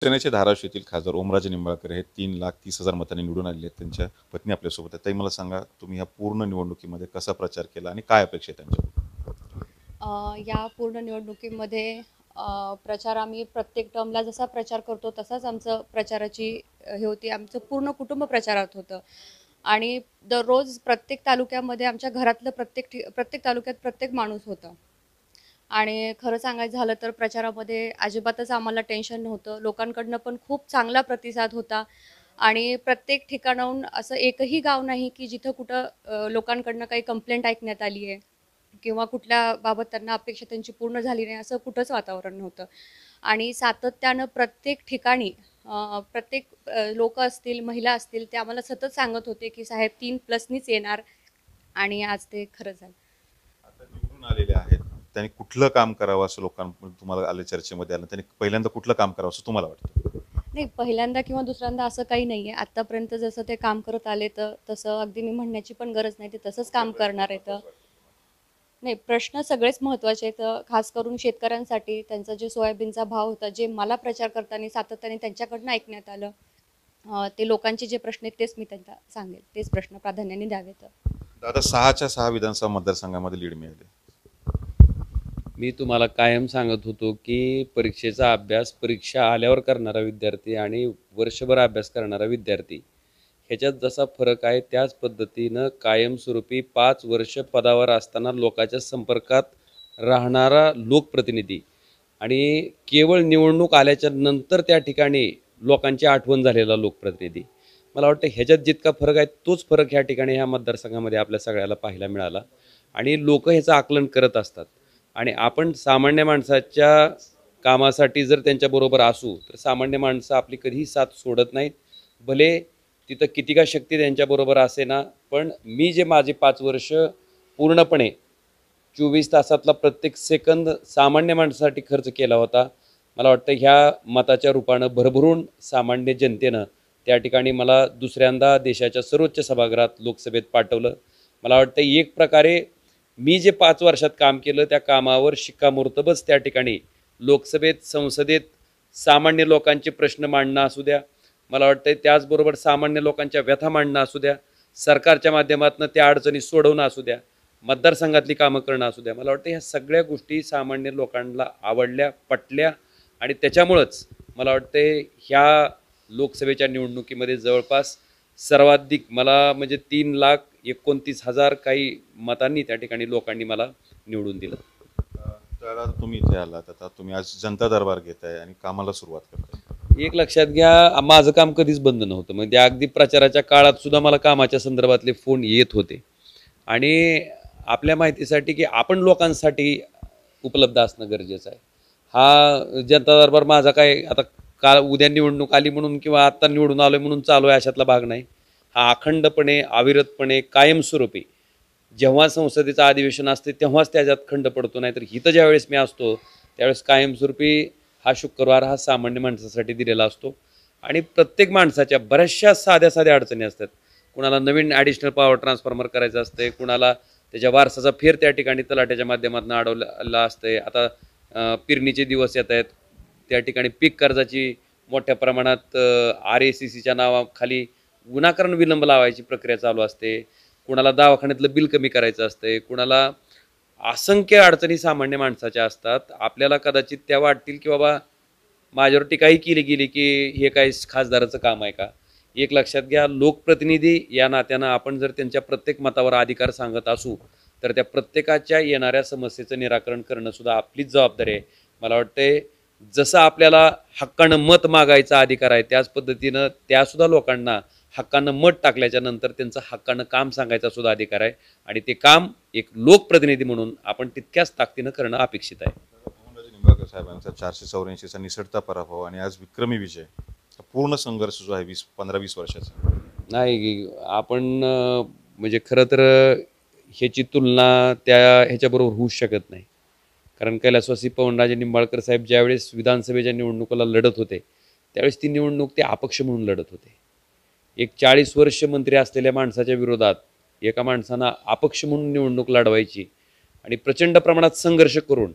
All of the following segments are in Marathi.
सेनेचे धाराशिवतील खासदार ओमराजे निंबाळकर हे 3,30,000 मतांनी निवडून आलेले आहेत. त्यांच्या पत्नी आपल्यासोबत आहेत. ताई, मला सांगा, तुम्ही या पूर्ण निवडणुकीमध्ये कसा प्रचार केला आणि काय अपेक्षा आहे त्यांच्याकडून? या पूर्ण निवडणुकीमध्ये प्रचार आम्ही प्रत्येक टर्मला जसा प्रचार करतो तसाच आमचं प्रचाराची हे होती. आमचं पूर्ण कुटुंब प्रचारात होतं आणि दररोज प्रत्येक तालुक्यामध्ये आमच्या घरातलं प्रत्येक तालुक्यात प्रत्येक माणूस होता. आणि खरं सांगायचं झालं तर प्रचारामध्ये अजिबातच आम्हाला टेन्शन नव्हतं. लोकांकडनं पण खूप चांगला प्रतिसाद होता आणि प्रत्येक ठिकाणाहून असं एकही गाव नाही की जिथं कुठं लोकांकडनं काही कंप्लेंट ऐकण्यात आली आहे किंवा कुठल्या बाबत त्यांना अपेक्षा त्यांची पूर्ण झाली नाही, असं कुठंच वातावरण नव्हतं. आणि सातत्यानं प्रत्येक ठिकाणी प्रत्येक लोकं असतील, महिला असतील, ते आम्हाला सतत सांगत होते की साहेब 3+नीच येणार आणि आज ते खरं झालं. आता निवडून आलेले आहेत, त्यांनी कुठलं काम करावं असं लोकांमध्ये तुम्हाला आले, चर्चेमध्ये आलं, त्यांनी पहिल्यांदा कुठलं काम करावं असं तुम्हाला वाटतं? नाही, पहिल्यांदा किंवा दुसऱ्यांदा असं काही नाही आहे. आत्तापर्यंत जसं ते काम करत आले तर तसं अगदी मी म्हणण्याची पण गरज नाही. ते तसंच काम करणार आहेत. नाही, प्रश्न सगळेच महत्त्वाचे आहेत. खास करून शेतकऱ्यांसाठी त्यांचा जे सोयाबीनचा भाव होता, जे मला प्रचार करताना सातत्याने त्यांच्याकडनं ऐकण्यात आलं, ते लोकांचे जे प्रश्न आहेत तेच मी त्यांना सांगेल. तेच प्रश्न प्राधान्याने द्यावेत. दादा, 6च्या 6 विधानसभा मतदारसंघामध्ये लीड मिळाली. मी तुम्हाला कायम सांगत होतो की परीक्षेचा अभ्यास परीक्षा आल्यावर करणारा विद्यार्थी आणि वर्षभर अभ्यास करणारा विद्यार्थी ह्याच्यात जसा फरक आहे त्याच पद्धतीनं कायमस्वरूपी 5 वर्ष पदावर असताना लोकांच्या संपर्कात राहणारा लोकप्रतिनिधी आणि केवळ निवडणूक आल्याच्या नंतर त्या ठिकाणी लोकांची आठवण झालेला लोकप्रतिनिधी, मला वाटतं ह्याच्यात जितका फरक आहे तोच फरक ह्या ठिकाणी ह्या मतदारसंघामध्ये आपल्या सगळ्याला पाहायला मिळाला. आणि लोक ह्याचं आकलन करत असतात आणि आपण सामान्य माणसाच्या कामासाठी जर त्यांच्याबरोबर असू तर सामान्य माणसं आपली कधीही साथ सोडत नाहीत. भले तिथं किती का शक्ती त्यांच्याबरोबर असे ना, पण मी जे माझे 5 वर्ष पूर्णपणे 24 तासातला प्रत्येक सेकंद सामान्य माणसासाठी खर्च केला होता, मला वाटतं ह्या मताच्या रूपानं भरभरून सामान्य जनतेनं त्या ठिकाणी मला दुसऱ्यांदा देशाच्या सर्वोच्च सभागृहात लोकसभेत पाठवलं. मला वाटतं एक प्रकारे मी जे 5 वर्षात काम केलं त्या कामावर शिक्कामोर्तबच त्या ठिकाणी लोकसभेत, संसदेत सामान्य लोकांचे प्रश्न मांडणं असू द्या, मला वाटतं त्याचबरोबर सामान्य लोकांच्या व्यथा मांडणं असू द्या, सरकारच्या माध्यमातून त्या अडचणी सोडवणं असू द्या, मतदारसंघातली कामं करणं असू द्या, मला वाटतं ह्या सगळ्या गोष्टी सामान्य लोकांना आवडल्या, पटल्या आणि त्याच्यामुळंच मला वाटते ह्या लोकसभेच्या निवडणुकीमध्ये जवळपास सर्वाधिक मला म्हणजे 3,29,000 काही मतांनी त्या ठिकाणी लोकांनी मला निवडून दिलं. तर आता तुम्ही इथे आलात, आता तुम्ही आज जनता दरबार घेताय आणि कामाला सुरुवात करताय. एक लक्षात घ्या, माझं काम कधीच बंद नव्हतं. म्हणजे अगदी प्रचाराच्या काळात सुद्धा मला कामाच्या संदर्भातले फोन येत होते आणि आपल्या माहितीसाठी की आपण लोकांसाठी उपलब्ध असणं गरजेचं आहे. हा जनता दरबार माझा काय आता काल उद्या निवडणूक आली म्हणून किंवा आत्ता निवडून आलोय म्हणून चालू आहे अशातला भाग नाही. हा अखंडपणे, अविरतपणे, कायमस्वरूपी जेव्हा संसदेचं अधिवेशन असते तेव्हाच त्याच्यात खंड पडतो, नाही तर हिथं ज्यावेळेस मी असतो त्यावेळेस कायमस्वरूपी हा शुक्रवार हा सामान्य माणसासाठी दिलेला असतो. आणि प्रत्येक माणसाच्या बऱ्याचशा साध्या साध्या अडचणी असतात. कुणाला नवीन ॲडिशनल पॉवर ट्रान्सफॉर्मर करायचं असते, कुणाला त्याच्या वारसाचा फेर त्या ठिकाणी तलाट्याच्या माध्यमातून अडवला असते. आता पेरणीचे दिवस येत आहेत, त्या ठिकाणी पीक कर्जाची मोठ्या प्रमाणात RACCच्या नावाखाली गुणाकरण विलंब लावायची प्रक्रिया चालू असते. कुणाला दवाखान्यातलं बिल कमी करायचं असते, कुणाला असंख्य अडचणी सामान्य माणसाच्या असतात. आपल्याला कदाचित त्या वाटतील की बाबा माझ्यावर टीकाही केली गेली की हे काही खासदाराचं काम आहे का. एक लक्षात घ्या, लोकप्रतिनिधी या नात्यानं आपण जर त्यांच्या प्रत्येक मतावर अधिकार सांगत असू तर त्या प्रत्येकाच्या येणाऱ्या समस्येचं निराकरण करणं सुद्धा आपलीच जबाबदारी आहे. मला वाटते जसं आपल्याला हक्कानं मत मागायचा अधिकार आहे त्याच पद्धतीनं त्यासुद्धा लोकांना हक्कानं मत टाकल्याच्या नंतर त्यांचं हक्कानं काम सांगायचा सुद्धा अधिकार आहे आणि ते काम एक लोकप्रतिनिधी म्हणून आपण तितक्याच ताकदीनं करणं अपेक्षित आहे. ओमराजे निंबाळकर साहेबांचा 484चा निसटता पराभव आणि आज विक्रमी विजय, पूर्ण संघर्ष जो आहे 15-20 वर्षाचा. नाही, आपण म्हणजे खरं तर ह्याची तुलना त्या ह्याच्याबरोबर होऊच शकत नाही. कारण कैलासवासी पवनराजे निंबाळकर साहेब ज्यावेळेस विधानसभेच्या निवडणुकीला लढत होते त्यावेळेस ती निवडणूक ते अपक्ष म्हणून लढत होते. एक 40 वर्ष मंत्री असलेल्या माणसाच्या विरोधात एका माणसानं अपक्ष म्हणून निवडणूक लढवायची आणि प्रचंड प्रमाणात संघर्ष करून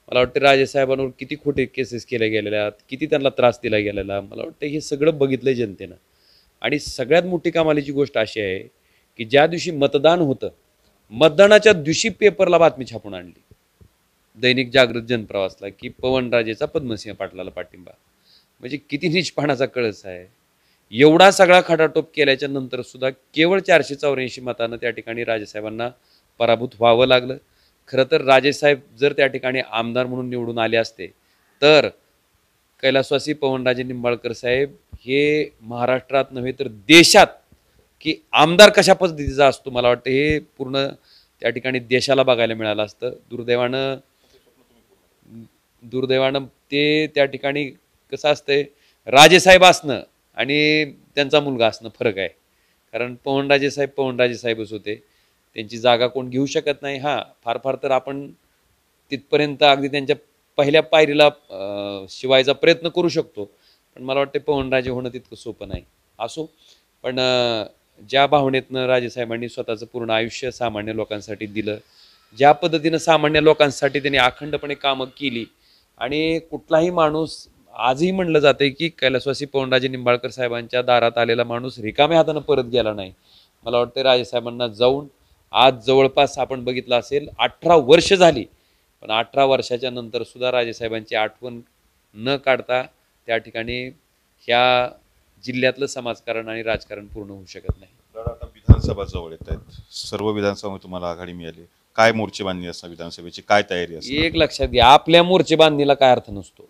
मला वाटतं राजेसाहेबांवर किती खोटे केसेस केल्या गेलेल्या, किती त्यांना त्रास दिला गेलेला, मला वाटतं हे सगळं बघितलं जनतेनं. आणि सगळ्यात मोठी कमालीची गोष्ट अशी आहे की ज्या दिवशी मतदान होतं, मतदानाच्या दिवशी पेपरला बातमी छापून आणली दैनिक जागृत जनप्रवासला की पवनराजेचा पद्मसिंह पाटलाला पाठिंबा. म्हणजे किती नीचपणाचा कळस आहे. एवढा सगळा खटाटोप केल्याच्या नंतर सुद्धा केवळ 484 मतानं त्या ठिकाणी राजेसाहेबांना पराभूत व्हावं लागलं. खरं तर राजेसाहेब जर त्या ठिकाणी आमदार म्हणून निवडून आले असते तर कैलासवासी पवनराजे निंबाळकर साहेब हे महाराष्ट्रात नव्हे तर देशात की आमदार कशा पद्धतीचा असतो मला वाटतं हे पूर्ण त्या ठिकाणी देशाला बघायला मिळालं असतं. दुर्दैवानं ते त्या ठिकाणी कसं असतंय, राजेसाहेब असणं आणि त्यांचा मुलगा असणं फरक आहे. कारण पवनराजे साहेबच होते, त्यांची जागा कोण घेऊ शकत नाही. हां, फार फार तर आपण तिथपर्यंत अगदी त्यांच्या पहिल्या पायरीला शिवायचा प्रयत्न करू शकतो, पण मला वाटतं पवनराजे होणं तितकं सोपं नाही. असो, पण ज्या भावनेतनं राजेसाहेबांनी स्वतःचं पूर्ण आयुष्य सामान्य लोकांसाठी दिलं, ज्या पद्धतीनं सामान्य लोकांसाठी त्यांनी अखंडपणे कामं केली, आणि कुठलाही माणूस आजही म्हणलं जाते की कैलासवासी पवनराजे निंबाळकर साहेबांच्या दारात आलेला माणूस रिकाम्या हातानं परत गेला नाही. मला वाटतं राजेसाहेबांना जाऊन आज जवळपास आपण बघितलं असेल 18 वर्ष झाली, पण 18 वर्षाच्या नंतर सुद्धा राजेसाहेबांची आठवण न काढता त्या ठिकाणी ह्या जिल्ह्यातलं समाजकारण आणि राजकारण पूर्ण होऊ शकत नाही. आता विधानसभा जवळ येत आहेत, सर्व विधानसभामध्ये तुम्हाला आघाडी मिळाली, काय मोर्चे बांधणी असणार, विधानसभेची काय तयारी असणार? एक लक्षात घ्या, आपल्या मोर्चे बांधणीला काय अर्थ नसतो,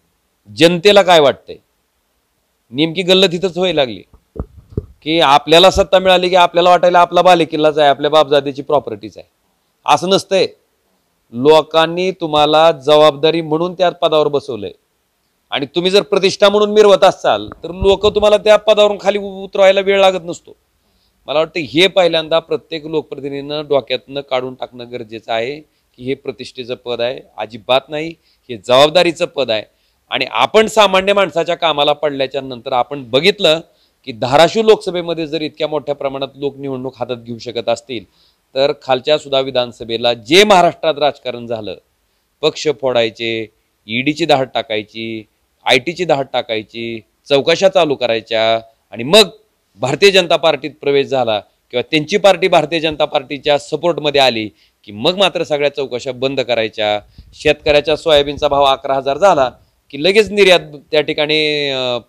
जनतेला काय वाटतंय. नेमकी गल्लत इथंच व्हायला लागली की आपल्याला सत्ता मिळाली की आपल्याला वाटायला आपला बालेकिल्लाच आहे, आपल्या बापजादेची प्रॉपर्टीज आहे. असं नसतंय. लोकांनी तुम्हाला जबाबदारी म्हणून त्या पदावर बसवलंय, आणि तुम्ही जर प्रतिष्ठा म्हणून मिरवत असाल तर लोक तुम्हाला त्या पदावरून खाली उतरवायला वेळ लागत नसतो. मला वाटतं हे पहिल्यांदा प्रत्येक लोकप्रतिनिधीनं डोक्यातनं काढून टाकणं गरजेचं आहे की हे प्रतिष्ठेचं पद आहे, अजिबात नाही, हे जबाबदारीचं पद आहे. आणि आपण सामान्य माणसाच्या कामाला पडल्याच्या नंतर आपण बघितलं की धाराशिव लोकसभेमध्ये जर इतक्या मोठ्या प्रमाणात लोक निवडणूक हातात घेऊ शकत असतील तर खालच्या सुद्धा विधानसभेला जे महाराष्ट्रात राजकारण झालं, पक्ष फोडायचे, ईडीची धाड टाकायची, आयटीची धाड टाकायची, चौकशा चालू करायच्या, आणि मग भारतीय जनता पार्टीत प्रवेश झाला किंवा त्यांची पार्टी भारतीय जनता पार्टीच्या सपोर्टमध्ये आली की मग मात्र सगळ्या चौकशा बंद करायच्या. शेतकऱ्याच्या सोयाबीनचा भाव 11,000 झाला की लगेच निर्यात त्या ठिकाणी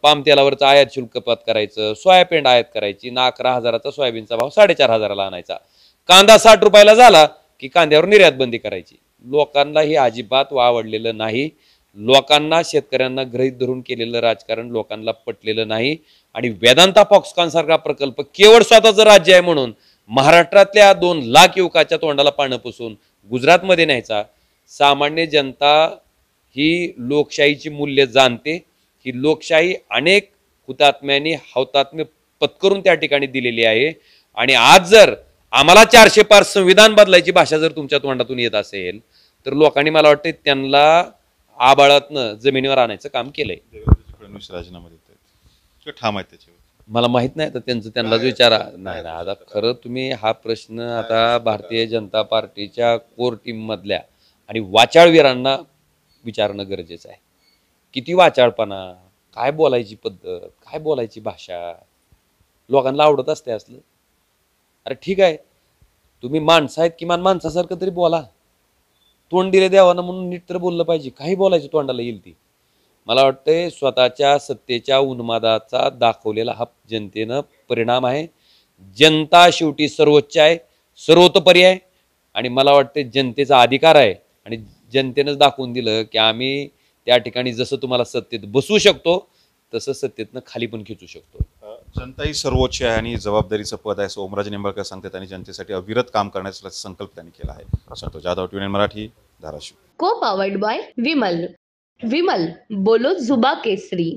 पाम तेलावरचं आयात शुल्क कपात करायचं, सोयाबीन आयात करायची ना 11,000चा सोयाबीनचा भाव 4,500ला आणायचा. कांदा 60 रुपयाला झाला की कांद्यावर निर्यात बंदी करायची. लोकांना हे अजिबात आवडलेलं नाही. लोकांना शेतकऱ्यांना गृहीत धरून केलेलं राजकारण लोकांना पटलेलं नाही. आणि वेदांता फॉक्सकॉन सारखा प्रकल्प केवळ स्वतःचं राज्य आहे म्हणून महाराष्ट्रातल्या 2 लाख युवकाच्या तोंडाला पानं पुसून गुजरातमध्ये न्यायचा. सामान्य जनता ही लोकशाहीची मूल्य जाणते. ही लोकशाही अनेक हुतात्म्यांनी हौतात्म्य पत्करून त्या ठिकाणी दिलेली आहे. आणि आज जर आम्हाला 400 पार संविधान बदलायची भाषा जर तुमच्या तोंडातून येत असेल तर लोकांनी मला वाटतं त्यांना आबाळातनं जमिनीवर आणायचं काम केलंय. देवेंद्र फडणवीस राजीनामा देत आहेत किंवा ठाम आहेत त्याच्यावर? मला माहित नाही, तर त्यांनाच विचारा. नाही ना, आता खरं तुम्ही हा प्रश्न आता भारतीय जनता पार्टीच्या कोर टीम मधल्या आणि वाचाळवीरांना विचारणं गरजेचं आहे. किती वाचाळपणा, काय बोलायची पद्धत, काय बोलायची भाषा लोकांना आवडत असते असलं? अरे ठीक आहे, तुम्ही माणसं आहेत, किमान माणसासारखं तरी बोला. तोंड दिले देवानं म्हणून नीट तर बोललं पाहिजे. काही बोलायचं तोंडाला येईल ती. मला वाटतंय स्वतःच्या सत्तेच्या उन्मादाचा दाखवलेला हा जनतेनं परिणाम आहे. जनता शेवटी सर्वोच्च आहे, सर्वतोपरी आहे, आणि मला वाटतं जनतेचा अधिकार आहे. आणि जनतेनंच दाखवून दिलं की आम्ही त्या ठिकाणी जसं तुम्हाला सत्तेत बसवू शकतो तसं सत्तेतनं खाली पण खेचू शकतो. जनता ही सर्वोच्च आहे आणि जबाबदारीचं पद आहे असं ओमराजे निंबाळकर सांगतात, आणि जनतेसाठी अविरत काम करण्याचा संकल्प त्यांनी केला आहे. संतोष जाधव, TVN मराठी, धाराशिव. को पावर्ड बाय विमल. विमल बोलो जुबा केसरी.